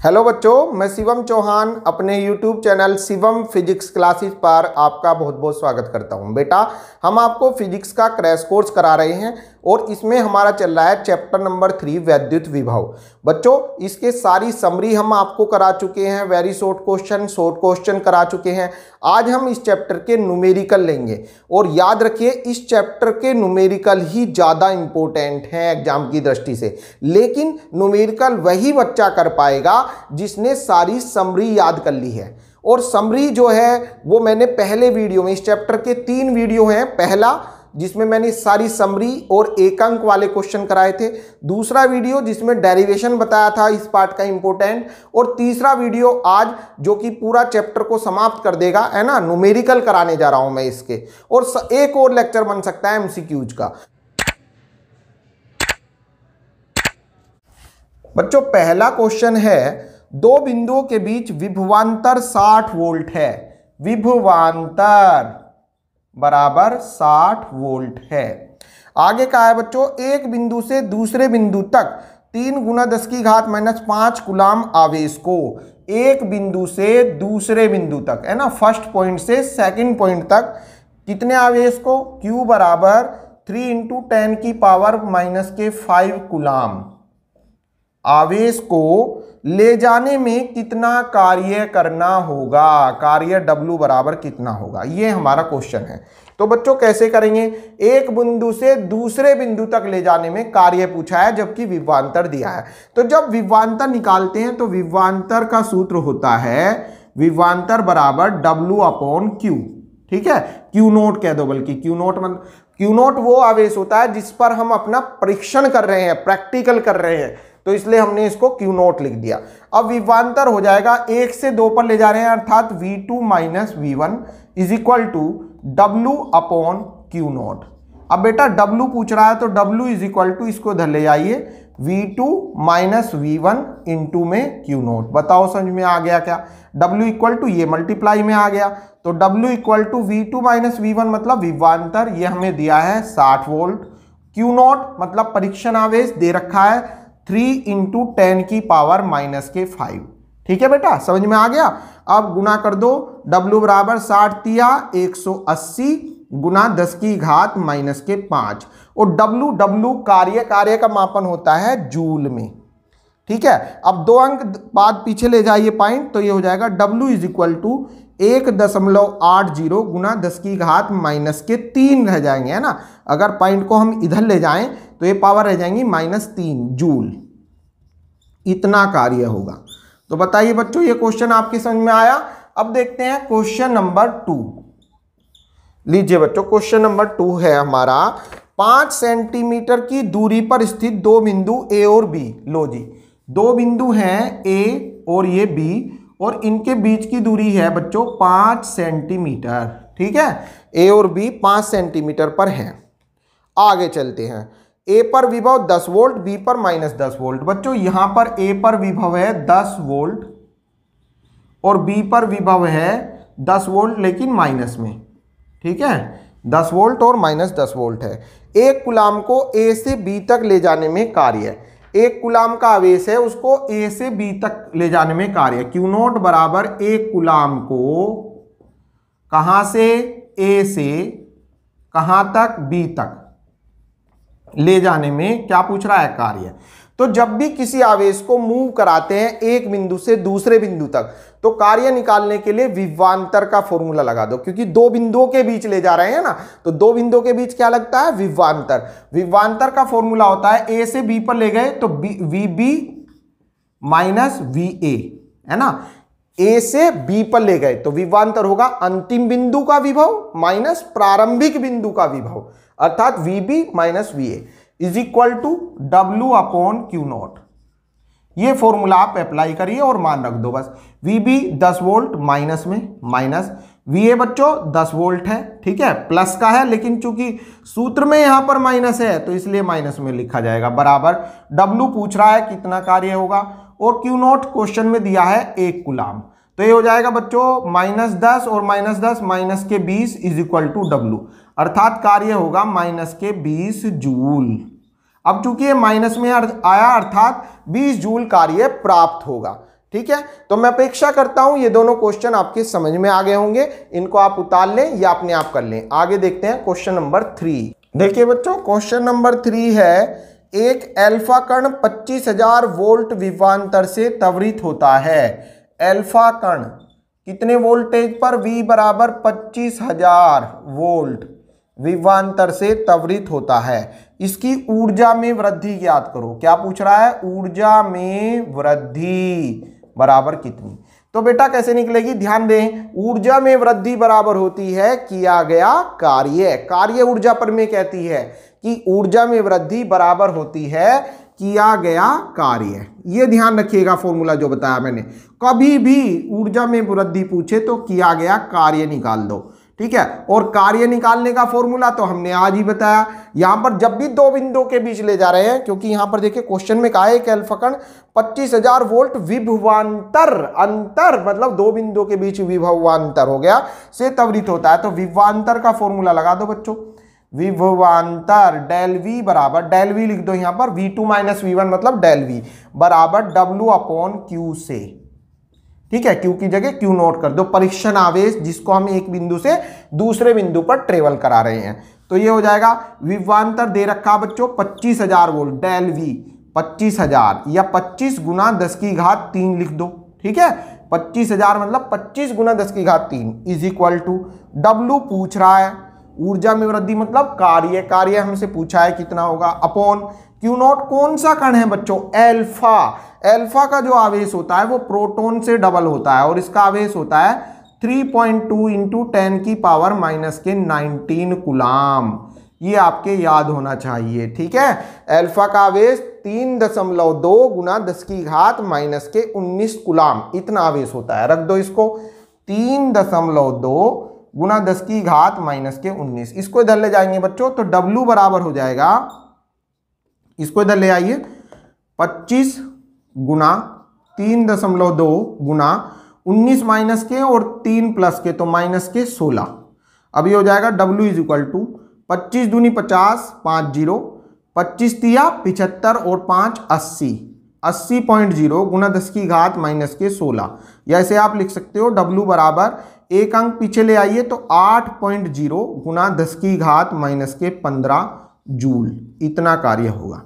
Hello बच्चों, मैं शिवम चौहान अपने YouTube channel Shivam physics classes पर आपका बहुत बहुत स्वागत करता हूं। बेटा, हम आपको फिजिक्स का क्रैश कोर्स करा रहे हैं और इसमें हमारा चल रहा है चैप्टर नंबर 3 वैद्युत विभव। बच्चों, इसके सारी समरी हम आपको करा चुके हैं, वेरी शॉर्ट क्वेश्चन करा चुके हैं। आज हम इस चैप्टर के न्यूमेरिकल लेंगे और याद रखिए, इस चैप्टर के न्यूमेरिकल ही ज़्यादा इंपॉर्टेंट हैं एग्जाम की दृष्टि से। लेकिन न्यूमेरिकल वही बच्चा कर पाएगा जिसने सारी समरी याद कर ली है। और समरी जो है वो मैंने पहले वीडियो में, इस चैप्टर के 3 वीडियो हैं। पहला जिसमें मैंने सारी समरी और एक अंक वाले क्वेश्चन कराए थे, दूसरा वीडियो जिसमें डेरिवेशन बताया था इस पार्ट का इंपॉर्टेंट, और तीसरा वीडियो आज जो कि पूरा चैप्टर को समाप्त कर देगा, है ना, न्यूमेरिकल कराने जा रहा हूं मैं इसके। और एक और लेक्चर बन सकता है एमसीक्यूज का। बच्चों, पहला क्वेश्चन है, दो बिंदुओं के बीच विभवांतर 60 वोल्ट है। विभवांतर बराबर 60 वोल्ट है। आगे का है बच्चों, एक बिंदु से दूसरे बिंदु तक 3 × 10⁻⁵ कूलाम आवेश को, एक बिंदु से दूसरे बिंदु तक, है ना, फर्स्ट पॉइंट से सेकंड पॉइंट तक कितने आवेश को, Q बराबर 3 × 10⁻⁵ कूलाम आवेश को ले जाने में कितना कार्य करना होगा, कार्य W बराबर कितना होगा, ये हमारा क्वेश्चन है। तो बच्चों कैसे करेंगे, एक बिंदु से दूसरे बिंदु तक ले जाने में कार्य पूछा है जबकि विभवांतर दिया है। तो जब विभवांतर निकालते हैं तो विभवांतर का सूत्र होता है विभवांतर बराबर W/Q। ठीक है, Q0 कह दो, बल्कि Q0 मतलब Q0 वो आवेश होता है जिस पर हम अपना परीक्षण कर रहे हैं, प्रैक्टिकल कर रहे हैं, तो इसलिए हमने इसको Q0 लिख दिया। अब विभवांतर हो जाएगा 1 से 2 पर ले जा रहे हैं, अर्थात V2 - V1 = W/Q0। अब बेटा W पूछ रहा है तो W इसको इधर ले जाइए, V2 - V1 इंटू में Q0। बताओ समझ में आ गया क्या? W ये मल्टीप्लाई में आ गया, तो W V2 - V1 मतलब विभवांतर, ये हमें दिया है 60 वोल्ट। Q0 मतलब परीक्षण आवेश दे रखा है 3 × 10⁻⁵। ठीक है बेटा, समझ में आ गया। अब गुना कर दो, W बराबर 60 तिया 180 गुना 10⁻⁻5, और W कार्य का मापन होता है जूल में। ठीक है, अब 2 अंक बाद पीछे ले जाइए पॉइंट, तो ये हो जाएगा W 1.80 गुना 10⁻³ रह जाएंगे, है ना। अगर पॉइंट को हम इधर ले जाएं तो ये पावर रह जाएंगी -3 जूल। इतना कार्य होगा। तो बताइए बच्चों, ये क्वेश्चन आपके समझ में आया। अब देखते हैं क्वेश्चन नंबर 2। लीजिए बच्चों, क्वेश्चन नंबर 2 है हमारा, 5 सेंटीमीटर की दूरी पर स्थित 2 बिंदु A और B। लो जी, 2 बिंदु हैं A और ये B, और इनके बीच की दूरी है बच्चों 5 सेंटीमीटर। ठीक है, A और B 5 सेंटीमीटर पर हैं। आगे चलते हैं। A पर विभव 10 वोल्ट, B पर -10 वोल्ट। बच्चों यहां पर A पर विभव है 10 वोल्ट और B पर विभव है 10 वोल्ट लेकिन माइनस में। ठीक है, 10 वोल्ट और -10 वोल्ट है। एक कूलाम को A से B तक ले जाने में कार्य, एक कूलाम का आवेश है, उसको A से B तक ले जाने में कार्य Q0 बराबर एक कूलाम को कहां से, A से कहां तक, B तक ले जाने में क्या पूछ रहा है, कार्य। तो जब भी किसी आवेश को मूव कराते हैं एक बिंदु से दूसरे बिंदु तक, तो कार्य निकालने के लिए विभवांतर का फॉर्मूला लगा दो, क्योंकि 2 बिंदुओं के बीच ले जा रहे हैं ना, तो 2 बिंदुओं के बीच क्या लगता है, विभवांतर। विभवांतर का फॉर्मूला होता है A से B पर ले गए तो VB - VA, है ना। A से B पर ले गए तो विभवांतर होगा अंतिम बिंदु का विभव माइनस प्रारंभिक बिंदु का विभव, अर्थात VB - VA = W/Q0। ये फॉर्मूला आप अप्लाई करिए और मान रख दो बस। VB 10 वोल्ट माइनस में, माइनस VA बच्चों 10 वोल्ट है। ठीक है, प्लस का है लेकिन चूंकि सूत्र में यहां पर माइनस है तो इसलिए माइनस में लिखा जाएगा, बराबर W पूछ रहा है कितना कार्य होगा, और Q0 क्वेश्चन में दिया है 1 कूलाम। तो ये हो जाएगा बच्चों -10 और -10 -20 = W, अर्थात कार्य होगा -20 जूल। अब चूंकि ये माइनस में आया, अर्थात 20 जूल कार्य प्राप्त होगा। ठीक है, तो मैं अपेक्षा करता हूं ये दोनों क्वेश्चन आपके समझ में आ गए होंगे, इनको आप उतार लें या अपने आप कर लें। आगे देखते हैं क्वेश्चन नंबर 3। देखिए बच्चों, क्वेश्चन नंबर 3 है, एक अल्फा कण 25,000 वोल्ट विभवांतर से त्वरित होता है। अल्फा कण कितने वोल्टेज पर? V बराबर 25,000 वोल्ट विभवांतर से त्वरित होता है। इसकी ऊर्जा में वृद्धि ज्ञात करो। क्या पूछ रहा है? ऊर्जा में वृद्धि बराबर कितनी? तो बेटा कैसे निकलेगी, ध्यान दें। ऊर्जा में वृद्धि बराबर होती है किया गया कार्य। कार्य ऊर्जा पर में कहती है कि ऊर्जा में वृद्धि बराबर होती है किया गया कार्य। ये ध्यान रखिएगा, फॉर्मूला जो बताया मैंने, कभी भी ऊर्जा में वृद्धि पूछे तो किया गया कार्य निकाल दो, ठीक है। और कार्य निकालने का फॉर्मूला तो हमने आज ही बताया। यहां पर जब भी दो बिंदुओं के बीच ले जा रहे हैं, क्योंकि यहां पर देखिए क्वेश्चन में कहा है कि अल्फा कण 25,000 वोल्ट विभवांतर, अंतर मतलब दो बिंदुओं के बीच विभवांतर हो गया, से त्वरित होता है। तो विभवांतर का फॉर्मूला लगा दो बच्चों, विभवांतर डेल V बराबर, डेल V लिख दो यहां पर, V2 माइनस V1 मतलब डेल V बराबर W अपॉन Q से, ठीक है। Q की जगह Q नोट कर दो, परीक्षण आवेश जिसको हम एक बिंदु से दूसरे बिंदु पर ट्रेवल करा रहे हैं। तो ये हो जाएगा, विभवांतर दे रखा बच्चों 25,000 वोल्ट, डेल V 25,000 या 25 गुना 10 की घात 3 लिख दो, ठीक है। 25,000 मतलब 25 गुना 10 की घात 3 इज इक्वल टू W पूछ रहा है, ऊर्जा में वृद्धि मतलब कार्य, कार्य हमसे पूछा है कितना होगा, अपॉन Q नॉट। कौन सा कण है बच्चों? अल्फा। अल्फा का जो आवेश होता है वो प्रोटॉन से डबल होता है और इसका आवेश होता है 3.2 इंटू 10 की पावर माइनस के 19 कूलाम। ये आपके याद होना चाहिए, ठीक है। अल्फा का आवेश 3.2 गुना 10 की घात माइनस के 19 कूलाम, इतना आवेश होता है। रख दो इसको, 3.2 गुना 10 की घात माइनस के 19। इसको इधर ले जाएंगे बच्चों तो W बराबर हो जाएगा, इसको इधर ले आइए, 25 गुना 3.2 गुना 19 माइनस के और 3 प्लस के तो माइनस के 16। अभी हो जाएगा W इज इक्वल टू 25 दूनी 50, 5 जीरो, 25 तिया 75 और 5 80, 80.0 गुना 10 की घात माइनस के 16। या ऐसे आप लिख सकते हो W बराबर, एक अंक पीछे ले आइए तो 8.0 गुना 10 की घात माइनस के 15 जूल, इतना कार्य होगा।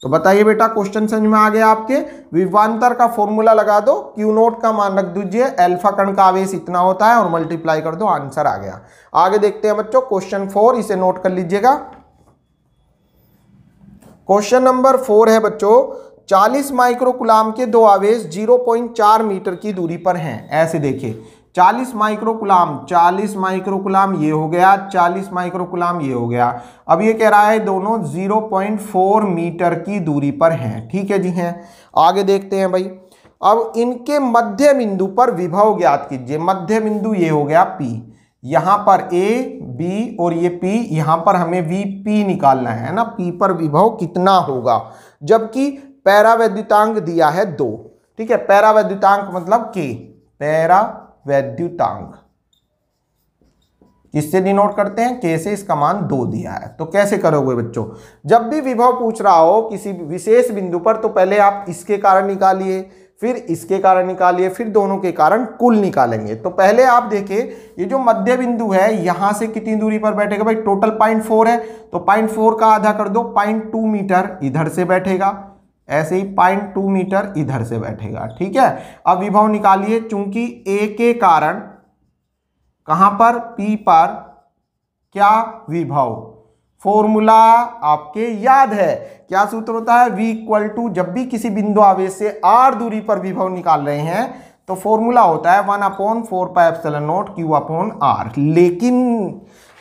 तो बताइए बेटा, क्वेश्चन समझ में आ गया आपके? विभवांतर का फॉर्मूला लगा दो, Q नोट का मान रख दीजिए, अल्फा कण का आवेश इतना होता है और मल्टीप्लाई कर दो, आंसर आ गया। आगे देखते हैं बच्चों क्वेश्चन 4, इसे नोट कर लीजिएगा। क्वेश्चन नंबर 4 है बच्चों, 40 माइक्रोकूलाम के दो आवेश 0.4 मीटर की दूरी पर हैं। ऐसे देखिए, 40 माइक्रोकूलाम, 40 माइक्रोकूलाम ये हो गया, 40 माइक्रोकूलाम ये हो गया। अब ये कह रहा है दोनों 0.4 मीटर की दूरी पर हैं, ठीक है जी हैं। आगे देखते हैं भाई, अब इनके मध्य बिंदु पर विभव ज्ञात कीजिए। मध्य बिंदु ये हो गया P, यहां पर A, B और ये P, यहां पर हमें VP निकालना है ना, P पर विभव कितना होगा, जबकि पैरावैद्युतांक दिया है 2, ठीक है। पैरावैद्युतांक मतलब K, पैरावैद्युतांक किससे डिनोट करते हैं? K से, इसका मान 2 दिया है। तो कैसे करोगे बच्चों? जब भी विभव पूछ रहा हो किसी विशेष बिंदु पर तो पहले आप इसके कारण निकालिए, फिर इसके कारण निकालिए, फिर दोनों के कारण कुल निकालेंगे। तो पहले आप देखिए, ये जो मध्य बिंदु है यहां से कितनी दूरी पर बैठेगा भाई? टोटल 0.4 है, तो 0.4 का आधा कर दो, 0.2 मीटर इधर से बैठेगा, ऐसे ही 0.2 मीटर इधर से बैठेगा, ठीक है। अब विभव निकालिए, चूंकि A के कारण कहां पर? P पर क्या विभव? फॉर्मूला आपके याद है, क्या सूत्र होता है? V इक्वल टू, जब भी किसी बिंदु आवेश से r दूरी पर विभव निकाल रहे हैं तो फॉर्मूला होता है 1/4πε0 Q/r। लेकिन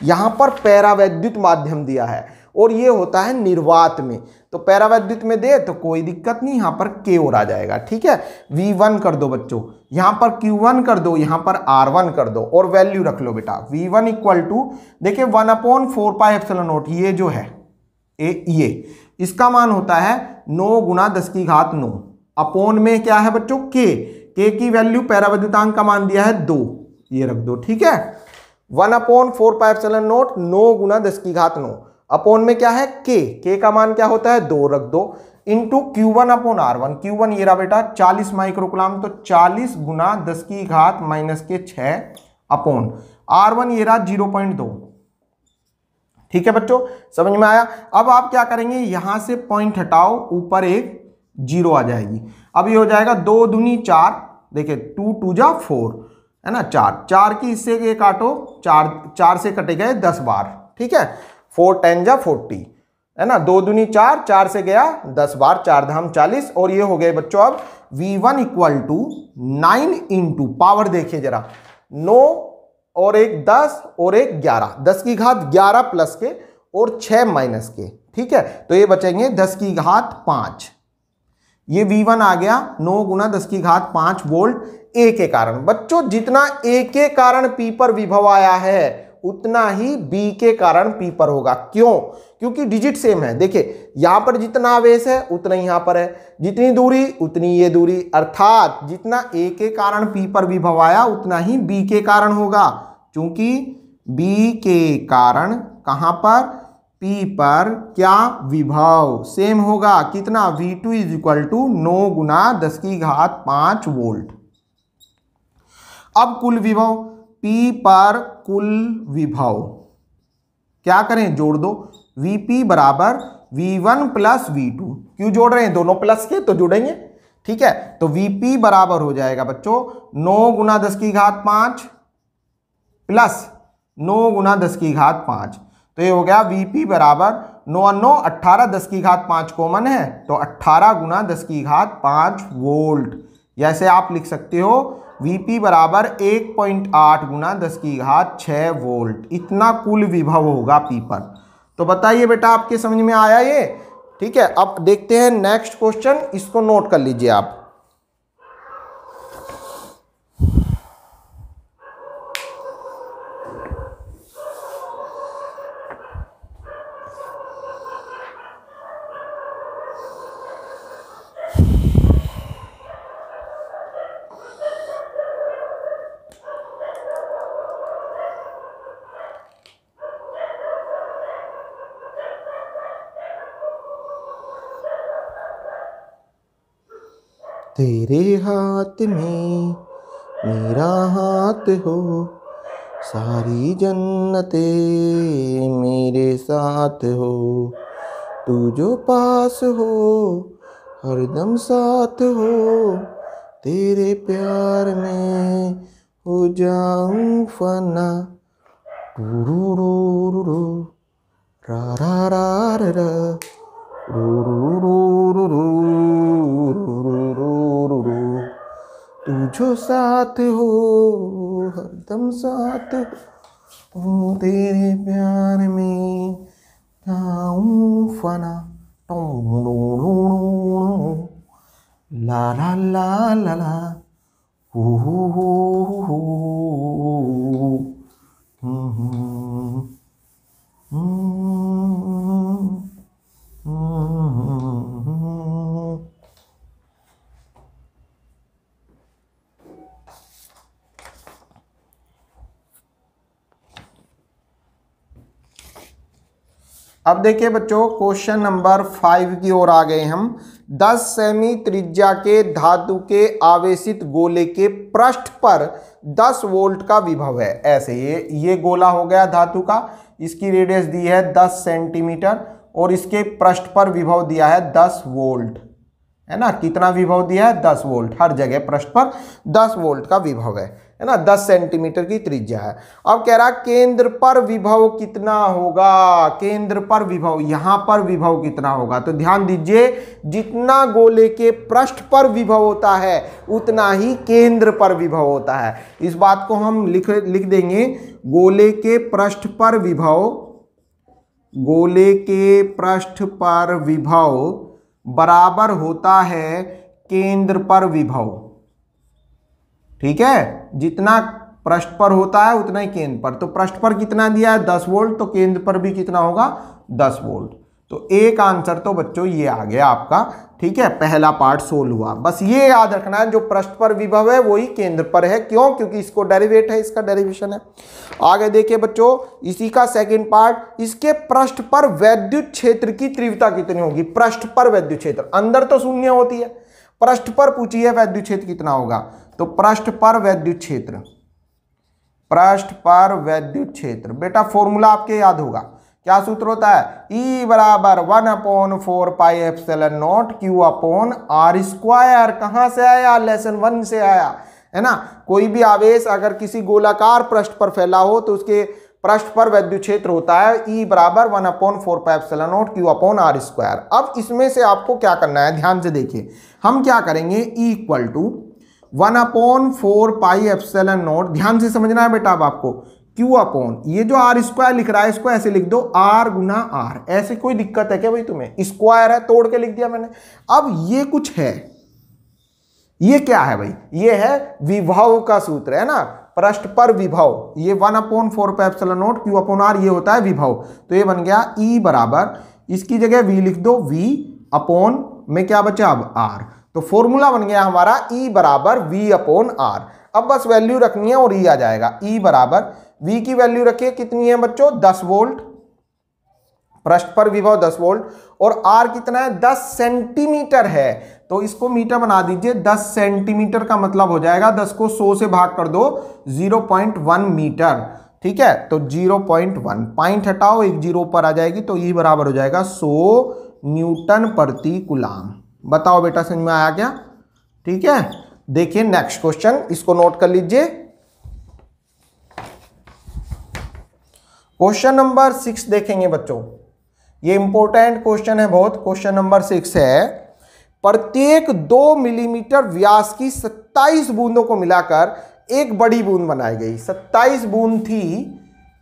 यहां पर पैरावैद्युत माध्यम दिया है और ये होता है निर्वात में, तो पैरावैद्युत में दे तो कोई दिक्कत नहीं, यहां पर K और आ जाएगा, ठीक है। V1 कर दो बच्चों, यहां पर Q1 कर दो, यहां पर R1 कर दो और वैल्यू रख लो बेटा। V1 इक्वल टू, देखिए 1/4πε0, ये जो है ये इसका मान होता है 9 गुना 10 की घात 9, अपोन में क्या है बच्चों? K की वैल्यू पैरावैद्युतांक का मान दिया है 2, ये रख दो, ठीक है। 1/4πε0, 9 गुना 10 की घात 9, अपोन में क्या है? K का मान क्या होता है? 2 रख दो। Into Q1/R1। Q1 ये रहा बेटा 40 माइक्रोकुलाम, तो 40 गुना 10 की घात -6 अपॉन R1 ये रहा 0.2। ठीक है बच्चों, समझ में आया। अब आप क्या करेंगे, यहां से पॉइंट हटाओ, ऊपर एक 0 आ जाएगी। अब ये हो जाएगा 2 दूनी 4, देखिए 2 2 जा 4 है ना, 4 की हिस्से के काटो, 4 से कटे गए 10 बार। ठीक है, 4 10 जा 40 है ना, 2 दूनी 4, 4 से गया 10 बार, 4 धाम 40। और ये हो गए बच्चों अब V1 equal to 9 into power देखिए जरा, 9 और एक 10 और एक 11, 10 की घात 11 प्लस के और 6 माइनस के। ठीक है, तो ये बचेंगे 10 की घात 5। ये V1 आ गया 9 गुना 10 की घात 5 वोल्ट ए के कारण। बच्चों जितना ए के कारण पी पर विभव आया है उतना ही बी के कारण पी पर होगा। क्यों? क्योंकि डिजिट सेम है। देखिए यहां पर जितना आवेश है उतना ही यहां पर है, जितनी दूरी उतनी ये दूरी, अर्थात जितना ए के कारण पी पर विभव आया उतना ही बी के कारण होगा, क्योंकि बी के कारण कहां पर, पी पर क्या विभव सेम होगा, कितना, V2 इज इक्वल टू 9 गुना 10 की घात 5 वोल्ट। अब कुल विभव, P पर कुल विभव क्या करें, जोड़ दो, Vp बराबर V1 प्लस V2। क्यों जोड़ रहे हैं, दोनों प्लस के तो जोड़ेंगे। ठीक है, तो Vp बराबर हो जाएगा बच्चों 9 गुना 10 की घात 5 प्लस 9 गुना 10 की घात 5, तो ये हो गया Vp बराबर 9 9 18, 10 की घात 5 कॉमन है तो 18 गुना 10 की घात 5 वोल्ट। जैसे आप लिख सकते हो Vp बराबर 1.8 गुना 10 की घात 6 वोल्ट। इतना कुल विभव होगा P पर। तो बताइए बेटा आपके समझ में आया ये? ठीक है, अब देखते हैं नेक्स्ट क्वेश्चन, इसको नोट कर लीजिए आप। तेरे हाथ में मेरा हाथ हो, सारी जन्नतें मेरे साथ हो, तू जो पास हो हरदम साथ हो, तेरे प्यार में हो जाऊं फना, रू रू रू रू रा रा रा रा रा, रू रू रू रू रू तू जो साथ हो हरदम साथ हो, तेरे प्यार में जाऊं फना, ला ला ला ला ला, हो हो अब देखिए बच्चों क्वेश्चन नंबर 5 की ओर आ गए हम। 10 सेमी त्रिज्या के धातु के आवेशित गोले के पृष्ठ पर 10 वोल्ट का विभव है। ऐसे ये गोला हो गया धातु का, इसकी रेडियस दी है 10 सेंटीमीटर और इसके पृष्ठ पर विभव दिया है 10 वोल्ट, है ना। कितना विभव दिया है, 10 वोल्ट। हर जगह पृष्ठ पर 10 वोल्ट का विभव है ना। 10 सेंटीमीटर की त्रिज्या है। अब कह रहा केंद्र पर विभव कितना होगा, केंद्र पर विभव, यहां पर विभव कितना होगा। तो ध्यान दीजिए, जितना गोले के पृष्ठ पर विभव होता है उतना ही केंद्र पर विभव होता है। इस बात को हम लिख देंगे, गोले के पृष्ठ पर विभव, गोले के पृष्ठ पर विभव बराबर होता है केंद्र पर विभव। ठीक है, जितना पृष्ठ पर होता है उतना ही केंद्र पर। तो पृष्ठ पर कितना दिया है, 10 वोल्ट, तो केंद्र पर भी कितना होगा, 10 वोल्ट। तो एक आंसर तो बच्चों ये आ गया आपका। ठीक है, पहला पार्ट सोल्व हुआ। बस ये याद रखना है, जो पृष्ठ पर विभव है वही केंद्र पर है। क्यों? क्योंकि इसको डेरिवेट है, इसका डेरिवेशन है। आगे देखिए बच्चों, इसी का सेकंड पार्ट, इसके पृष्ठ पर वैद्युत क्षेत्र की तीव्रता कितनी होगी। पृष्ठ पर वैद्युत क्षेत्र, अंदर तो शून्य होती है, पृष्ठ पर पूछिए वैद्युत क्षेत्र कितना होगा। तो पृष्ठ पर वैद्युत क्षेत्र, पृष्ठ पर वैद्युत क्षेत्र, बेटा फॉर्मूला आपके याद होगा, क्या सूत्र होता है, E बराबर 1/4 pi epsilon not Q upon R square. कहां से आया? लेसन 1 से आया, है ना। कोई भी आवेश अगर किसी गोलाकार पृष्ठ पर फैला हो तो उसके पृष्ठ पर वैद्युत क्षेत्र होता है E बराबर 1/4 pi epsilon not Q upon R square. अब इसमें से आपको क्या करना है, ध्यान से देखिए, हम क्या करेंगे, E equal to 1/4 pi epsilon naught, ध्यान से समझना है बेटा अब आपको, Q अपॉन, ये जो R स्क्वायर लिख रहा है इसको ऐसे लिख दो R गुना R। ऐसे कोई दिक्कत है क्या भाई तुम्हें? स्क्वायर है, तोड़ के लिख दिया मैंने। अब ये कुछ है, ये क्या है भाई? ये है विभव का सूत्र, है ना, पृष्ठ पर विभव। ये 1/4 pi epsilon not Q upon R, ये होता है विभव। तो ये बन गया E बराबर, इसकी जगह V लिख दो, V अपॉन में क्या बचा अब R। तो फॉर्मूला बन गया हमारा E बराबर V अपॉन R। अब बस वैल्यू रखनी है और E आ जाएगा। E बराबर V की वैल्यू रखिए, कितनी है बच्चों, 10 वोल्ट, पृष्ठ पर विभव 10 वोल्ट, और R कितना है, 10 सेंटीमीटर है। तो इसको मीटर बना दीजिए, 10 सेंटीमीटर का मतलब हो जाएगा, 10 को 100 से भाग कर दो, 0.1 मीटर, ठीक है। तो 0.1 पॉइंट हटाओ, एक जीरो पर आ जाएगी, तो E बराबर हो जाएगा 100 न्यूटन प्रति कूलाम। बताओ बेटा समझ में आया क्या? ठीक है, देखिए नेक्स्ट क्वेश्चन, इसको नोट कर लीजिए। क्वेश्चन नंबर 6 देखेंगे बच्चों, ये इंपॉर्टेंट क्वेश्चन है बहुत। क्वेश्चन नंबर 6 है, प्रत्येक 2 मिलीमीटर व्यास की 27 बूंदों को मिलाकर एक बड़ी बूंद बनाई गई। 27 बूंद थी,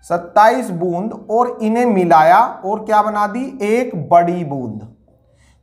27 बूंद, और इन्हें मिलाया और क्या बना दी, एक बड़ी बूंद।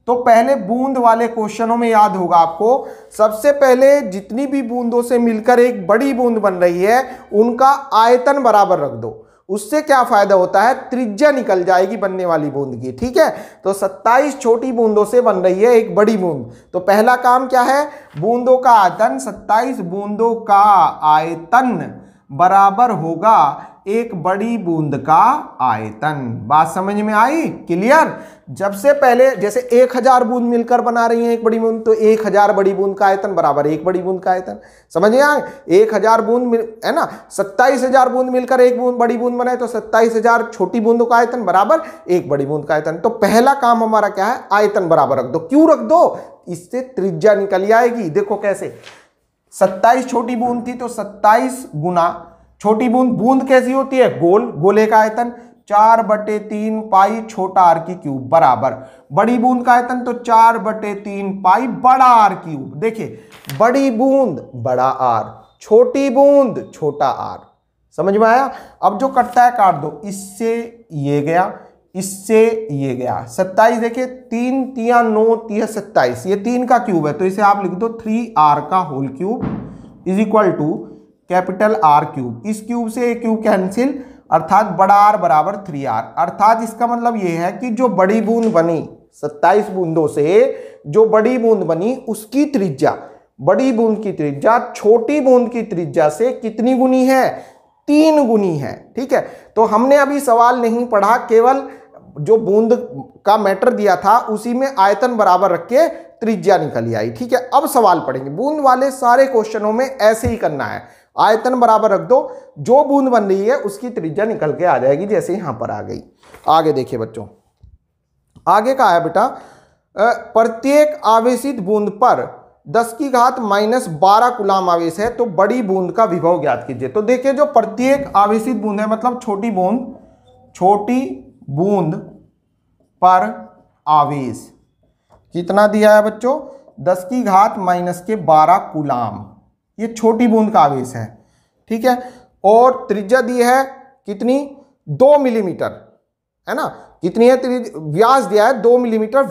तो पहले बूंद वाले क्वेश्चनों में याद होगा आपको, सबसे पहले जितनी भी बूंदों से मिलकर एक बड़ी बूंद बन रही है उनका आयतन बराबर रख दो। उससे क्या फायदा होता है, त्रिज्या निकल जाएगी बनने वाली बूंद की, ठीक है। तो 27 छोटी बूंदों से बन रही है एक बड़ी बूंद। तो पहला काम क्या है, बूंदों का आयतन, 27 बूंदों का आयतन बराबर होगा एक बड़ी बूंद का आयतन। बात समझ में आई? क्लियर? जब से पहले जैसे 1000 बूंद मिलकर बना रही हैं एक बड़ी बूंद, तो 1000 बड़ी बूंद का आयतन बराबर एक बड़ी बूंद का आयतन। समझ में आए? 1000 बूंद है ना, 27000 बूंद मिलकर एक बूंद बड़ी बूंद बनाए, तो 27000 छोटी बूंदों का आयतन बराबर एक बड़ी बूंद का आयतन। तो पहला काम हमारा क्या है, आयतन बराबर रख दो। क्यों रख दो? इससे त्रिज्या निकल आएगी। देखो कैसे, 27 छोटी बूंद थी तो 27 गुना छोटी बूंद, बूंद कैसी होती है, गोल, गोले का आयतन 4/3 पाई छोटा आर की क्यूब बराबर बड़ी बूंद का आयतन, तो 4/3 पाई बड़ा आर क्यूब। देखिए, बड़ी बूंद बड़ा आर, छोटी बूंद छोटा आर। समझ में आया? अब जो कटता है काट दो, इससे ये गया, इससे ये गया। 27 देखिए, 3 तिया 9 तिया 27, ये 3 का क्यूब है, तो इसे आप लिख दो 3r का whole cube is equal to capital R cube. इस क्यूब से एक क्यूब कैंसिल, अर्थात बड़ा R बराबर 3r। अर्थात इसका मतलब यह है कि जो बड़ी बूंद बनी, 27 बूंदों से जो बड़ी बूंद बनी, उसकी त्रिज्या, बड़ी बूंद की त्रिज्या छोटी बूंद की त्रिज्या से कितनी गुनी है, 3 गुनी है। ठीक है, तो हमने अभी सवाल नहीं पढ़ा, केवल जो बूंद का मैटर दिया था उसी में आयतन बराबर रख के त्रिज्या निकली आई। ठीक है, अब सवाल पढ़ेंगे। बूंद वाले सारे क्वेश्चनों में ऐसे ही करना है, आयतन बराबर रख दो, जो बूंद बन रही है उसकी त्रिज्या निकल के आ जाएगी, जैसे यहां पर आ गई। आगे देखिए बच्चों, आगे का है बेटा, प्रत्येक आवेशित बूंद पर 10 की घात -12 कूलाम आवेश है, तो बड़ी बूंद का विभव ज्ञात कीजिए। तो देखिए, जो प्रत्येक आवेशित बूंद है मतलब छोटी बूंद पर आवेश कितना दिया है बच्चों, 10 की घात -12 कूलाम, ये छोटी बूंद का आवेश है। ठीक है, और त्रिज्या दी है कितनी, 2 मिलीमीटर, है ना। कितनी है, व्यास दिया है 2 मिलीमीटर,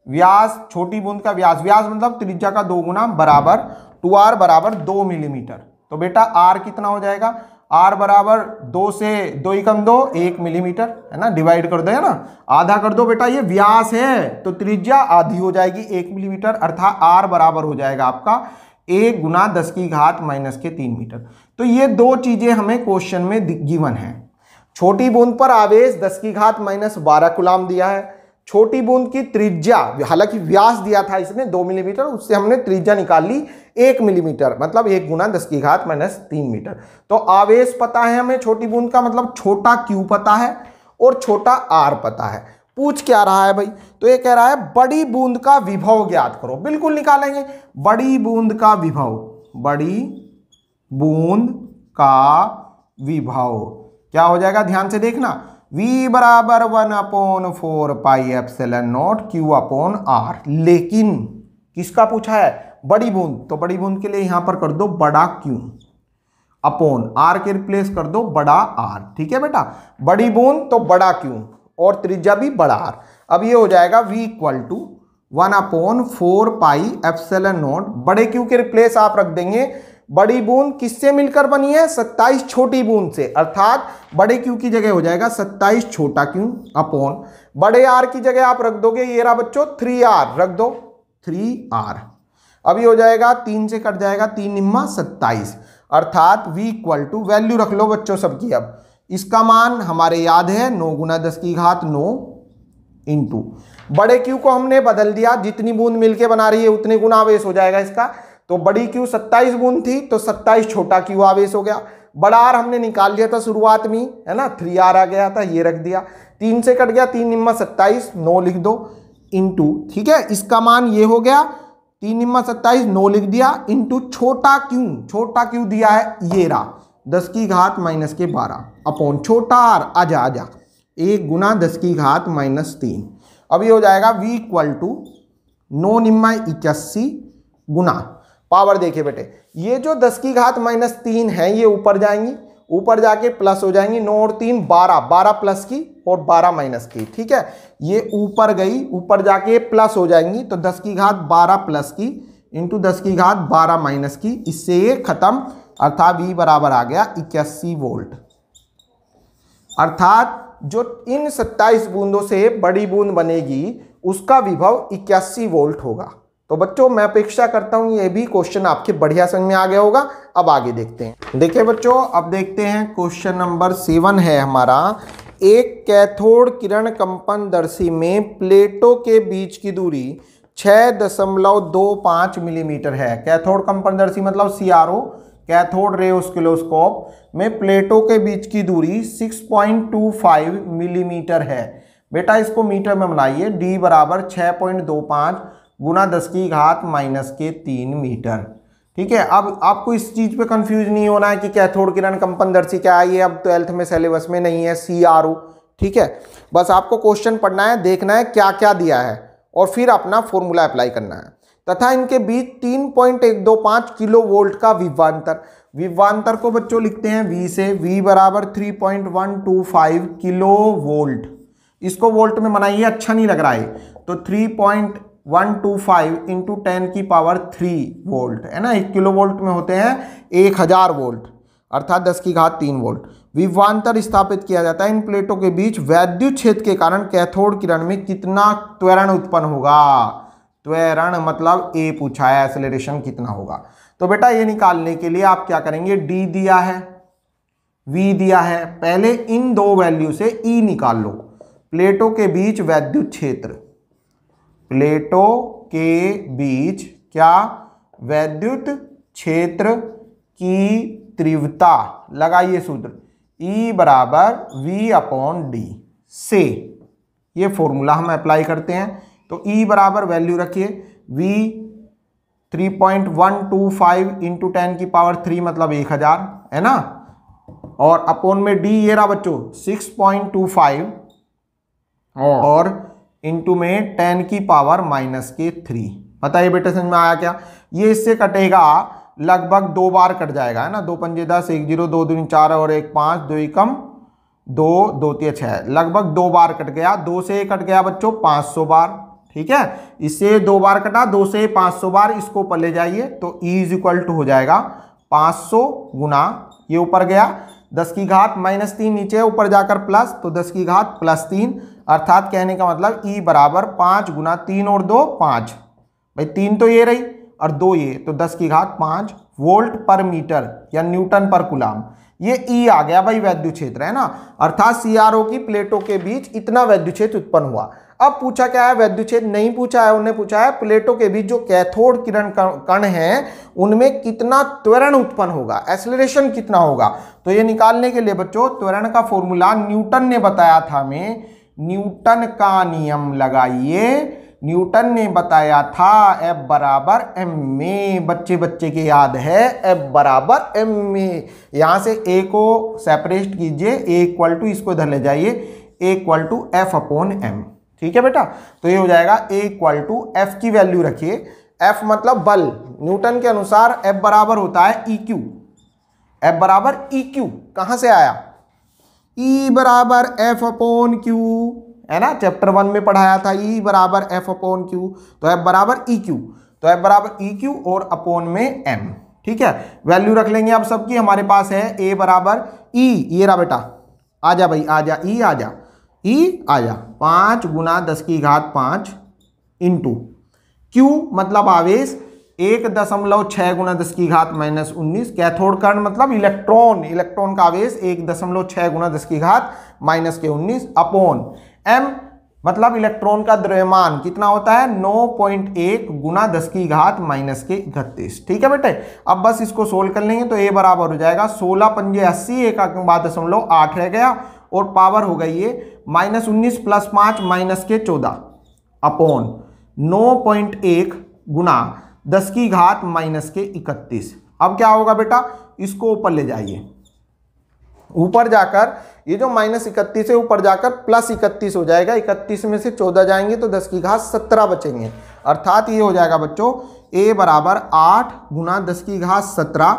व्यास छोटी बूंद का व्यास मतलब त्रिज्या का 2 गुना, बराबर 2r बराबर 2 मिलीमीटर। तो बेटा r कितना हो जाएगा, आर बराबर 2 से 2 ही कम 2 1 मिलीमीटर है ना, डिवाइड कर दो है ना, आधा कर दो बेटा, ये व्यास है तो त्रिज्या आधी हो जाएगी 1 मिलीमीटर, अर्थात आर बराबर हो जाएगा आपका 1 गुना 10 की घात माइनस के 3 मीटर। तो ये दो चीजें हमें क्वेश्चन में गिवन है। छोटी बूंद पर आवेश 10 की घात माइनस 12 कूलाम दिया है, छोटी बूंद की त्रिज्या, हालांकि व्यास दिया था इसने 2 मिलीमीटर, उससे हमने त्रिज्या निकाल ली 1 मिलीमीटर, मतलब 1 गुना 10 की घात माइनस 3 मीटर। तो आवेश पता है हमें छोटी बूंद का, मतलब छोटा क्यू पता है और छोटा आर पता है। पूछ क्या रहा है भाई, तो ये कह रहा है बड़ी बूंद का विभव ज्ञात करो। बिल्कुल निकालेंगे, बड़ी बूंद का विभव, बड़ी बूंद का विभव क्या हो जाएगा, ध्यान से देखना, V बराबर 1/4 pi epsilon not Q upon R। लेकिन किसका पूछा है, बड़ी बूंद, तो बड़ी बूंद के लिए यहां पर कर दो बड़ा Q अपॉन R के रिप्लेस कर दो बड़ा R। ठीक है बेटा, बड़ी बूंद तो बड़ा Q और त्रिज्या भी बड़ा R। अब ये हो जाएगा V equal to 1/4 pi epsilon naught, बड़े Q के रिप्लेस आप रख देंगे, बड़ी बूंद किससे मिलकर बनी है, 27 छोटी बूंद से, अर्थात बड़े Q की जगह हो जाएगा 27 छोटा Q अपॉन बड़े R की जगह आप रख दोगे, ये रहा बच्चों 3R, रख दो 3R। अभी हो जाएगा 3 से कट जाएगा, 3 निम्मा 27, अर्थात V इक्वल टू, वैल्यू रख लो बच्चों सबकी। अब इसका मान हमारे याद है 9 गुना 10 की घात 9 इंटू बड़े Q को हमने बदल दिया, जितनी बूंद मिलके बना रही है उतने गुना आवेश हो जाएगा इसका। तो बड़ी Q 27 बूंद थी तो 27 छोटा Q आवेश हो गया। बड़ा R हमने निकाल लिया था शुरुआत में है ना, 3R आ गया था, ये रख दिया, 3 से कट गया, 3 निम्मा 27, 9 लिख दो इंटू, ठीक है, इसका मान ये हो गया 3 निम्मा 27, 9 लिख दिया इंटू छोटा Q दिया है ये रहा 10 की घात माइनस के 12 अपॉन छोटा R, आजा आजा 1 गुना 10 की घात माइनस 3। अब ये हो जाएगा V इक्वल टू 9 निम्मा 81 गुना, पावर देखिए बेटे, ये जो 10 की घात माइनस 3 है ये ऊपर जाएंगी, ऊपर जाके प्लस हो जाएंगी, 9 और 3 12, 12 प्लस की और 12 माइनस की। ठीक है, ये ऊपर गई, ऊपर जाके प्लस हो जाएंगी, तो 10 की घात 12 प्लस की इंटू 10 की घात 12 माइनस की, इससे ये खत्म, अर्थात V बराबर आ गया 81 वोल्ट। अर्थात जो इन 27 बूंदों से बड़ी बूंद बनेगी उसका विभव 81 वोल्ट होगा। तो बच्चों मैं अपेक्षा करता हूं ये भी क्वेश्चन आपके बढ़िया समझ में आ गया होगा। अब आगे देखते हैं। देखिए बच्चों, अब देखते हैं क्वेश्चन नंबर 7 है हमारा। एक कैथोड किरण कंपनदर्शी में प्लेटों के बीच की दूरी 6.25 मिलीमीटर है। कैथोड कंपनदर्शी मतलब CRO, कैथोड रे ऑसिलोस्कोप में प्लेटों के बीच की दूरी 6.25 मिलीमीटर है। बेटा इसको मीटर में बनाइए, D बराबर 6.25 गुना 10 की घात माइनस के 3 मीटर। ठीक है, अब आपको इस चीज पे कंफ्यूज नहीं होना है कि कैथोड किरण कंपनदर्शी क्या है, ये अब 12th में सिलेबस में नहीं है, CRO। ठीक है, बस आपको क्वेश्चन पढ़ना है, देखना है क्या क्या दिया है और फिर अपना फॉर्मूला अप्लाई करना है। तथा इनके बीच 3.125 किलो वोल्ट का विभवांतर, विभवांतर को बच्चों लिखते हैं V से, V बराबर 3.125 किलो वोल्ट। इसको वोल्ट में बनाइए, अच्छा नहीं लग रहा है, तो 3.125 इंटू 10 की पावर 3 वोल्ट है ना, 1 किलो वोल्ट में होते हैं 1000 वोल्ट, अर्थात 10 की घात 3 वोल्ट। विभवांतर स्थापित किया जाता है इन प्लेटों के बीच वैद्युत क्षेत्र के कारण कैथोड किरण में कितना त्वरण उत्पन्न होगा। त्वरण मतलब A पूछा है, एक्सेलरेशन कितना होगा। तो बेटा ये निकालने के लिए आप क्या करेंगे, D दिया है, V दिया है, पहले इन दो वैल्यू से E निकाल लो। प्लेटों के बीच वैद्युत क्षेत्र, प्लेटों के बीच क्या, वैद्युत क्षेत्र की तीव्रता, लगाइए सूत्र E बराबर V अपॉन D से, ये फॉर्मूला हम अप्लाई करते हैं। तो E बराबर वैल्यू रखिए V 3.125 इंटू 10 की पावर 3 मतलब 1000 है ना, और अपॉन में D ये रहा बच्चों 6.25 और इंटू में 10 की पावर माइनस के 3। बताइए बेटा समझ में आया क्या। ये इससे कटेगा, लगभग 2 बार कट जाएगा है ना, 2 पंजे 10, 1 0, 2 दूनी 4 और 1 5, 2 एकम 2, 2 3 6, लगभग 2 बार कट गया। 2 से कट गया बच्चों 500 बार। ठीक है, इससे 2 बार कटा, 2 से 500 बार, इसको ऊपर ले जाइए तो E इज इक्वल टू हो जाएगा 500 गुना, ये ऊपर गया 10 की घात -3 नीचे है, ऊपर जाकर प्लस, तो 10 की घात +3, अर्थात कहने का मतलब E बराबर 5 गुना 3 और 2 5, भाई 3 तो ये रही और 2 ये, तो 10 की घात 5 वोल्ट पर मीटर या न्यूटन पर कूलाम। ये E आ गया भाई वैद्युत क्षेत्र, है ना, अर्थात CRO की प्लेटों के बीच इतना वैद्युत क्षेत्र उत्पन्न हुआ। अब पूछा क्या है, वैद्युत क्षेत्र नहीं पूछा है, उन्हें पूछा है प्लेटों के बीच जो कैथोड किरण कण हैं उनमें कितना त्वरण उत्पन्न होगा, एक्सेलरेशन कितना होगा। तो ये निकालने के लिए बच्चों त्वरण का फॉर्मूला न्यूटन ने बताया था, हमें न्यूटन का नियम लगाइए। न्यूटन ने बताया था F बराबर ma, बच्चे के याद है F बराबर ma। यहां से A को सेपरेट कीजिए, A इक्वल टू, इसको इधर ले जाइए, A equal to F upon m, ठीक है बेटा। तो ये हो जाएगा A इक्वल टू F की वैल्यू रखिए, F मतलब बल, न्यूटन के अनुसार F बराबर होता है EQ, F बराबर EQ कहां से आया, E बराबर F अपॉन Q, है ना, चैप्टर 1 में पढ़ाया था, E बराबर F अपॉन Q, तो F बराबर EQ, तो F बराबर EQ और अपॉन में M, ठीक है। वैल्यू रख लेंगे अब सबकी, हमारे पास है A बराबर E, ये रहा बेटा, आजा भाई आजा, E आजा, E आजा, 5 गुना 10 की घात 5 इंटू Q मतलब आवेश 1.6 गुना 10 की घात -19, कैथोड कण मतलब इलेक्ट्रॉन, इलेक्ट्रॉन का आवेश 1.6 गुना 10 की घात -19 अपॉन m मतलब इलेक्ट्रॉन का द्रव्यमान कितना होता है 9.1 गुना 10 की घात -31, ठीक है बेटे। अब बस इसको सोल्व कर लेंगे तो A बराबर हो जाएगा 16 पंजे 80, एक बाद 0.8 रह गया और पावर हो गई ये -19 + 5 -14 अपॉन 9.1 गुना 10 की घात -31। अब क्या होगा बेटा, इसको ऊपर ले जाइए, ऊपर जाकर ये जो -31 है ऊपर जाकर +31 हो जाएगा, 31 में से 14 जाएंगे तो 10 की घात 17 बचेंगे, अर्थात ये हो जाएगा बच्चों A बराबर 8 गुना 10 की घात 17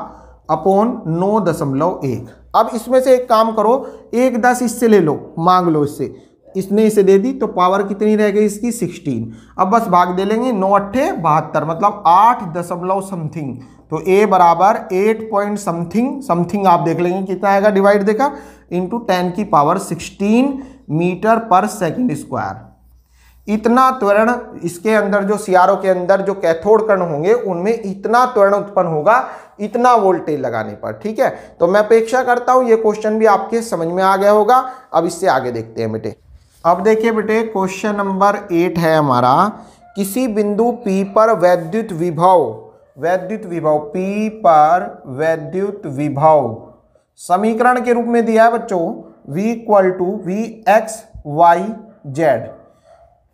अपॉन 9.1। अब इसमें से एक काम करो, 1/10 इससे ले लो, मांग लो इससे, इसने इसे दे दी तो पावर कितनी रह गई इसकी 16। अब बस भाग दे लेंगे, 9 8 72 मतलब 8 दशमलव समथिंग, तो A बराबर 8 पॉइंट समथिंग आप देख लेंगे कितना आएगा, डिवाइड देखा इंटू 10 की पावर 16 मीटर पर सेकंड स्क्वायर। इतना त्वरण इसके अंदर जो CRO के अंदर जो कैथोड कण होंगे उनमें इतना त्वरण उत्पन्न होगा इतना वोल्टेज लगाने पर, ठीक है। तो मैं अपेक्षा करता हूं ये क्वेश्चन भी आपके समझ में आ गया होगा। अब इससे आगे देखते हैं बेटे। अब देखिए बेटे क्वेश्चन नंबर 8 है हमारा, किसी बिंदु P पर वैद्युत विभव P पर वैद्युत विभव समीकरण के रूप में दिया है बच्चों, V इक्वल टू VXYZ,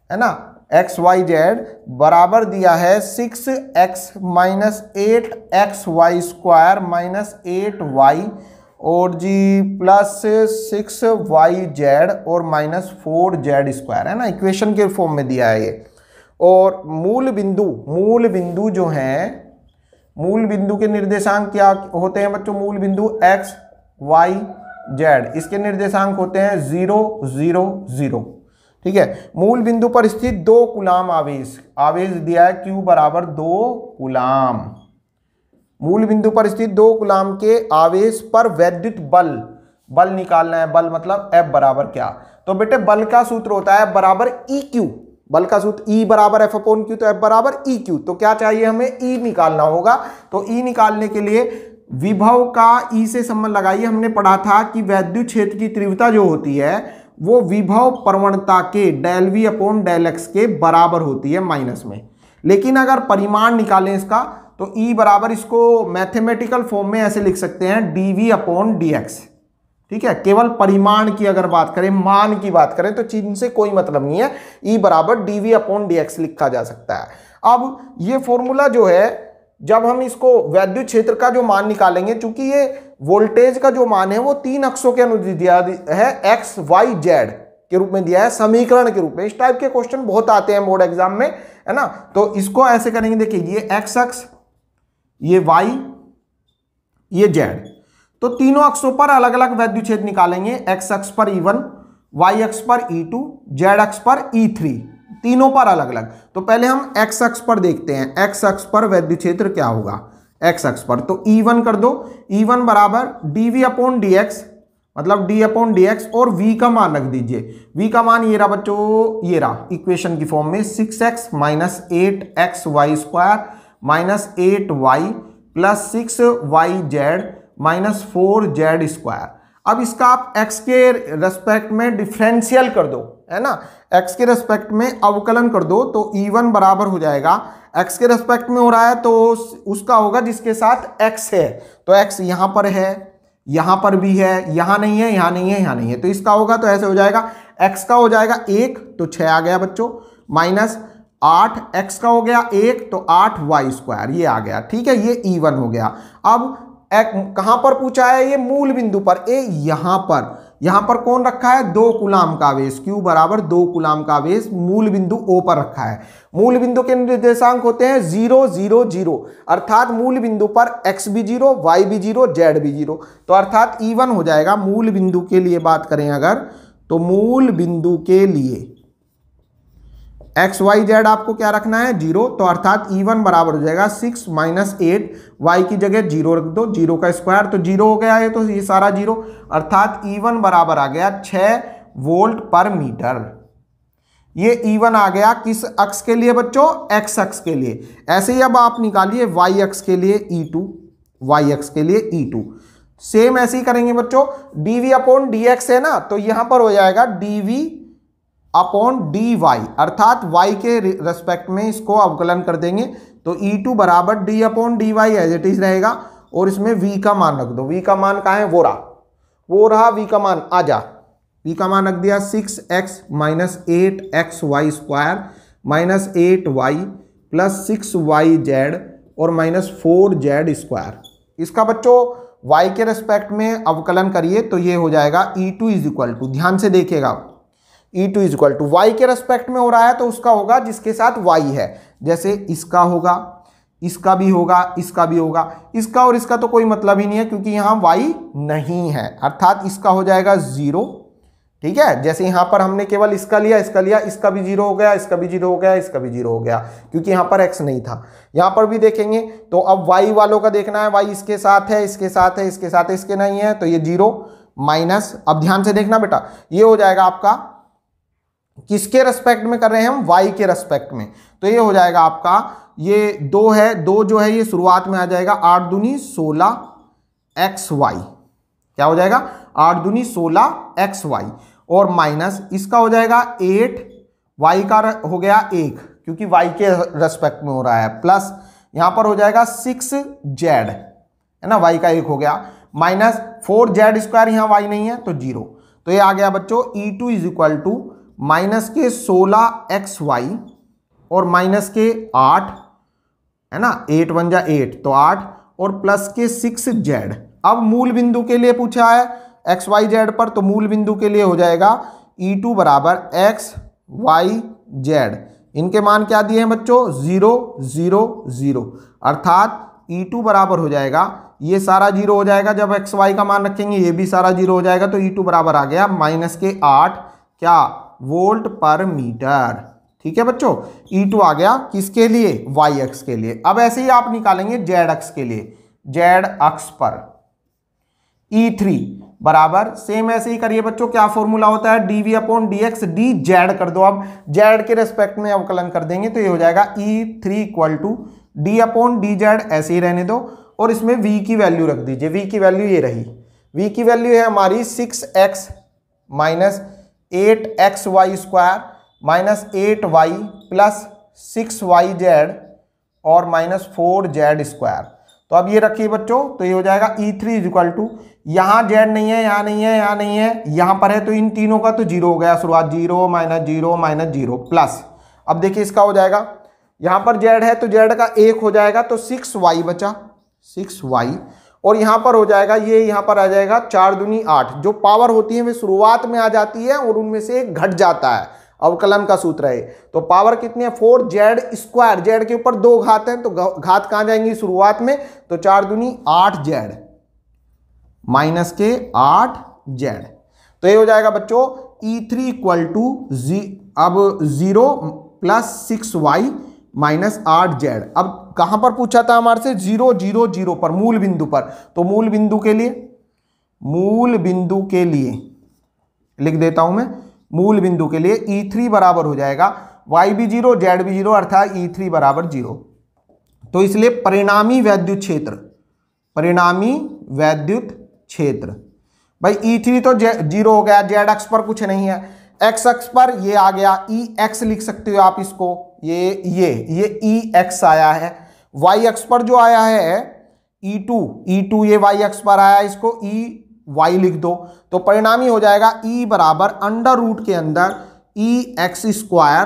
है ना, XYZ बराबर दिया है 6x - 8xy स्क्वायर -8y और जी प्लस 6yz और -4z स्क्वायर, है ना, इक्वेशन के फॉर्म में दिया है ये। और मूल बिंदु जो है, मूल बिंदु के निर्देशांक क्या होते हैं बच्चों, मूल बिंदु x y z, इसके निर्देशांक होते हैं 0 0 0, ठीक है। मूल बिंदु पर स्थित 2 कूलाम आवेश दिया है Q बराबर 2 कूलाम। मूल बिंदु पर स्थित 2 कूलाम के आवेश पर वैद्युत बल निकालना है, बल मतलब F बराबर क्या, तो बेटे बल का सूत्र होता है F बराबर EQ, बल का सूत्र E बराबर F अपॉन Q, तो F बराबर EQ। तो क्या चाहिए हमें, E निकालना होगा। तो E निकालने के लिए विभव का E से संबंध लगाइए। हमने पढ़ा था कि वैद्युत क्षेत्र की तीव्रता जो होती है वो विभव प्रवणता के del V upon del X के बराबर होती है माइनस में। लेकिन अगर परिमाण निकालें इसका तो E बराबर, इसको मैथमेटिकल फॉर्म में ऐसे लिख सकते हैं dV अपॉन dx, ठीक है। केवल परिमाण की अगर बात करें, मान की बात करें तो चिन्ह से कोई मतलब नहीं है, E बराबर dV अपॉन dx लिखा जा सकता है। अब ये फॉर्मूला जो है, जब हम इसको वैद्युत क्षेत्र का जो मान निकालेंगे, चूंकि ये वोल्टेज का जो मान है वो 3 अक्षों के अनुदिश दिया है, x y z के रूप में दिया है, समीकरण के रूप में। इस टाइप के क्वेश्चन बहुत आते हैं बोर्ड एग्जाम में, है ना। तो इसको ऐसे करेंगे, देखिए ये x अक्ष, ये y, ये z, तो तीनों अक्षों पर अलग अलग वैद्युत क्षेत्र निकालेंगे। x अक्ष पर E1, y अक्ष पर E2, z अक्ष पर E3, तीनों पर अलग अलग। तो पहले हम x अक्ष पर देखते हैं, x अक्ष पर वैद्युत क्षेत्र क्या होगा। एक्स अक्ष पर। तो E1 कर दो, E1 बराबर dv अपॉन dx, मतलब d अपॉन dx, और v का मान रख दीजिए। v का मान ये रहा बच्चों, ये रहा इक्वेशन की फॉर्म में 6x minus 8xy square minus 8y plus 6yz minus 4z square. अब इसका आप x के रेस्पेक्ट में डिफरेंशियल कर दो, है ना, x के रेस्पेक्ट में अवकलन कर दो, तो E1 बराबर हो जाएगा, x के रेस्पेक्ट में हो रहा है तो उसका होगा जिसके साथ x है। तो x यहाँ पर है, यहाँ पर भी है, यहाँ नहीं है, यहाँ नहीं है, यहाँ नहीं है, तो इसका होगा, तो ऐसे हो जाएगा, x का हो जाएगा 1 तो 6 आ गया बच्चों, माइनस 8 x का हो गया 1 तो 8y स्क्वायर, ये आ गया। ठीक है, ये E1 हो गया। अब कहां पर पूछा है, ये मूल बिंदु पर, यहां पर कौन रखा है, 2 कूलाम का आवेश, Q बराबर 2 कूलाम का आवेश मूल बिंदु O पर रखा है। मूल बिंदु के निर्देशांक होते हैं 0 0 0, अर्थात मूल बिंदु पर x भी 0, y भी 0, z भी 0, तो अर्थात E1 हो जाएगा। मूल बिंदु के लिए बात करें अगर, तो मूल बिंदु के लिए एक्स वाई जेड आपको क्या रखना है, 0, तो अर्थात E1 बराबर हो जाएगा 6 माइनस 8, वाई की जगह 0 रख दो, 0 का स्क्वायर तो 0 हो गया है, तो ये सारा 0, अर्थात E1 बराबर आ गया 6 वोल्ट पर मीटर। ये E1 आ गया किस अक्ष के लिए बच्चों, एक्स अक्ष के लिए। ऐसे ही अब आप निकालिए वाई अक्ष के लिए E2, वाई अक्ष के लिए E2 सेम ऐसे ही करेंगे बच्चों। dv अपॉन dx है ना, तो यहां पर हो जाएगा dv अपॉन dy, अर्थात y के रेस्पेक्ट में इसको अवकलन कर देंगे, तो E2 बराबर d upon dy as it is रहेगा, और इसमें v का मान रख दो। v का मान कहाँ है, वो रहा v का मान, आ जा, v का मान रख दिया 6x minus 8xy square minus 8y plus 6yz और माइनस 4z स्क्वायर। इसका बच्चों y के रेस्पेक्ट में अवकलन करिए तो ये हो जाएगा E2 इज इक्वल टू, ध्यान से देखिएगा, E2 is equal to Y के रेस्पेक्ट में हो रहा है तो उसका होगा जिसके साथ y है, जैसे इसका होगा, इसका भी होगा, इसका भी होगा, इसका और इसका तो कोई मतलब ही नहीं है क्योंकि यहाँ y नहीं है, अर्थात इसका हो जाएगा 0। ठीक है, जैसे यहाँ पर हमने केवल इसका लिया, इसका भी 0 हो गया, इसका भी 0 हो गया, इसका भी 0 हो गया, क्योंकि यहाँ पर x नहीं था। यहाँ पर भी देखेंगे तो अब y वालों का देखना है, y इसके साथ है, इसके साथ है, इसके साथ है, इसके नहीं है, तो ये 0 माइनस, अब ध्यान से देखना बेटा, ये हो जाएगा आपका किसके रेस्पेक्ट में कर रहे हैं हम, y के रेस्पेक्ट में, तो ये हो जाएगा आपका, ये 2 है, 2 जो है ये शुरुआत में आ जाएगा 8 दूनी 16 xy, क्या हो जाएगा 8 दूनी 16 xy, और माइनस इसका हो जाएगा 8, y का हो गया 1 क्योंकि y के रेस्पेक्ट में हो रहा है, प्लस यहाँ पर हो जाएगा 6z है ना, y का 1 हो गया, माइनस 4z स्क्वायर, यहाँ y नहीं है तो 0, तो ये आ गया बच्चों E2 is equal to minus के 16xy और माइनस के 8 है ना, 8 1 जा 8 तो 8 और प्लस के 6z। अब मूल बिंदु के लिए पूछा है xyz पर, तो मूल बिंदु के लिए हो जाएगा E2 बराबर xyz, इनके मान क्या दिए हैं बच्चों 0 0 0, अर्थात E2 बराबर हो जाएगा, ये सारा 0 हो जाएगा, जब xy का मान रखेंगे ये भी सारा 0 हो जाएगा, तो E2 बराबर आ गया माइनस के 8 क्या वोल्ट पर मीटर। ठीक है बच्चों, E2 आ गया किसके लिए, y अक्ष के लिए। अब ऐसे ही आप निकालेंगे z अक्ष के लिए, z अक्ष पर E3 बराबर सेम ऐसे ही करिए बच्चों, क्या फॉर्मूला होता है dv अपॉन dx, dz कर दो, अब z के रेस्पेक्ट में अवकलन कर देंगे तो ये हो जाएगा E3 equal to d upon dz, ऐसे ही रहने दो, और इसमें v की वैल्यू रख दीजिए, v की वैल्यू ये रही, v की वैल्यू है हमारी 6x minus 8xy square minus 8y plus 6yz और माइनस 4z स्क्वायर। तो अब ये रखिए बच्चों, तो ये हो जाएगा E3 इज इक्वल टू, यहाँ z नहीं है, यहाँ नहीं है, यहाँ नहीं है, यहाँ पर है, तो इन तीनों का तो 0 हो गया, शुरुआत 0 माइनस 0 माइनस 0 प्लस, अब देखिए इसका हो जाएगा, यहाँ पर z है तो z का 1 हो जाएगा, तो 6y बचा, 6y, और यहाँ पर हो जाएगा, ये यहाँ पर आ जाएगा 4 दूनी 8, जो पावर होती है वे शुरुआत में आ जाती है और उनमें से एक घट जाता है, अवकलन का सूत्र है, तो पावर कितनी है 4z स्क्वायर, z के ऊपर 2 घात हैं तो घात कहाँ जाएंगी शुरुआत में, तो 4 दूनी 8z माइनस के 8z, तो ये हो जाएगा बच्चों E3 इक्वल टू अब 0 प्लस 6y माइनस 8z। अब कहां पर पूछा था हमारे से, 0 0 0 पर, मूल बिंदु पर। तो मूल बिंदु के लिए लिख देता हूं मैं, मूल बिंदु के लिए E3 बराबर हो जाएगा y भी 0 z भी 0 अर्थात E3 बराबर 0। तो इसलिए परिणामी वैद्युत क्षेत्र भाई E3 तो 0 हो गया, z अक्ष पर कुछ नहीं है, x अक्ष पर ये आ गया EX लिख सकते हो आप इसको, ये EX आया है। y अक्ष पर जो आया है E2 ये y अक्ष पर आया, इसको EY लिख दो। तो परिणामी हो जाएगा E बराबर अंडर रूट के अंदर EX square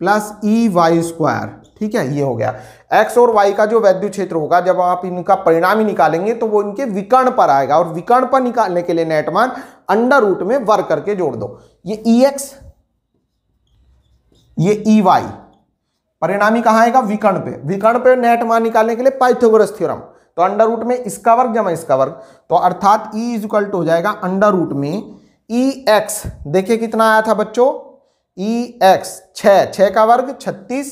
plus EY square. ठीक है, ये हो गया। x और y का जो वैद्युत क्षेत्र होगा, जब आप इनका परिणामी निकालेंगे तो वो इनके विकर्ण पर आएगा, और विकर्ण पर निकालने के लिए नेट मान अंडर रूट में वर्ग करके जोड़ दो। ये EX ये EY, परिणामी कहां आएगा, विकर्ण पे। विकर्ण पे नेट मान निकालने के लिए पाइथागोरस थ्योरम, तो अंडर रूट में इसका वर्ग जमा इसका वर्ग, तो अर्थात E इक्वल टू हो जाएगा अंडर रूट में EX, देखिए कितना आया था बच्चों, EX 6 का वर्ग 36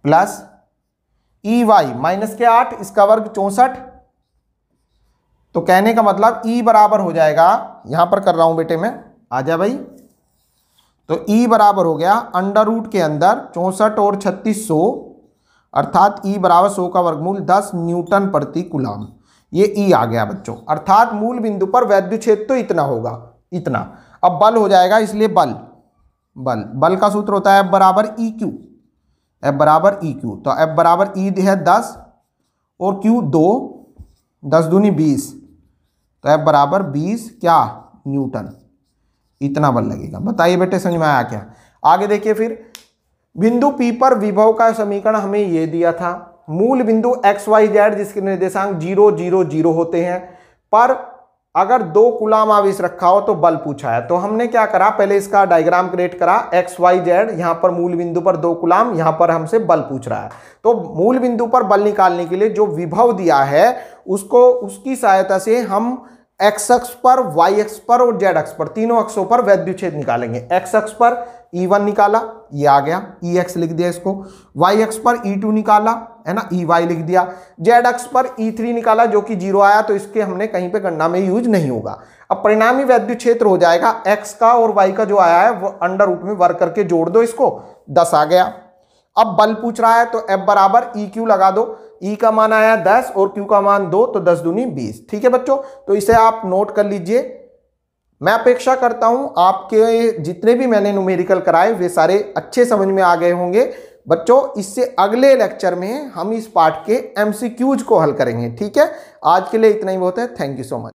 प्लस EY माइनस के 8 इसका वर्ग 64। तो कहने का मतलब E बराबर हो जाएगा, यहां पर कर रहा हूं बेटे मैं, आजा भाई। तो E बराबर हो गया अंडर रूट के अंदर 64 और 3600, अर्थात E बराबर 100 का वर्गमूल 10 न्यूटन प्रति कूलम। ये E आ गया बच्चों, अर्थात मूल बिंदु पर वैद्युत क्षेत्र तो इतना होगा, इतना। अब बल हो जाएगा, इसलिए बल का सूत्र होता है F बराबर EQ, F बराबर EQ। तो F बराबर E है 10 और Q 2, 10 दूनी 20, तो F बराबर 20 क्या, न्यूटन। इतना बल लगेगा। बताइए बेटे समझ में आया क्या? आगे देखिए फिर, बिंदु P पर विभव का समीकरण हमें ये दिया था, मूल बिंदु XYZ जिसके निर्देशांक 0 0 0 होते हैं, पर अगर 2 कूलम आवेश रखा हो तो बल पूछा है। तो हमने क्या करा, पहले इसका डायग्राम क्रिएट करा, XYZ, यहां पर मूल बिंदु पर 2 कूलम, यहां पर हमसे बल पूछ रहा है। तो मूल बिंदु पर बल निकालने के लिए जो विभव दिया है उसको, उसकी सहायता से हम x अक्ष पर, y अक्ष पर और z अक्ष पर, तीनों अक्षों पर वैद्युत क्षेत्र निकालेंगे। x अक्ष पर E1 निकाला, ये आ गया, EX लिख दिया इसको। y अक्ष पर E2 निकाला, है ना, EY लिख दिया। z अक्ष पर E3 निकाला जो कि 0 आया, तो इसके हमने कहीं पे गणना में यूज नहीं होगा। अब परिणामी वैद्युत क्षेत्र हो जाएगा x का और y का जो आया है वो अंडर रूट में वर्ग करके जोड़ दो, इसको 10 आ गया। अब बल पूछ रहा है तो F बराबर EQ लगा दो, E का मान आया 10 और Q का मान 2, तो 10 दूनी 20। ठीक है बच्चों, तो इसे आप नोट कर लीजिए। मैं अपेक्षा करता हूं आपके जितने भी मैंने न्यूमेरिकल कराए वे सारे अच्छे समझ में आ गए होंगे बच्चों। इससे अगले लेक्चर में हम इस पार्ट के MCQs को हल करेंगे। ठीक है, आज के लिए इतना ही बहुत है। Thank you so much.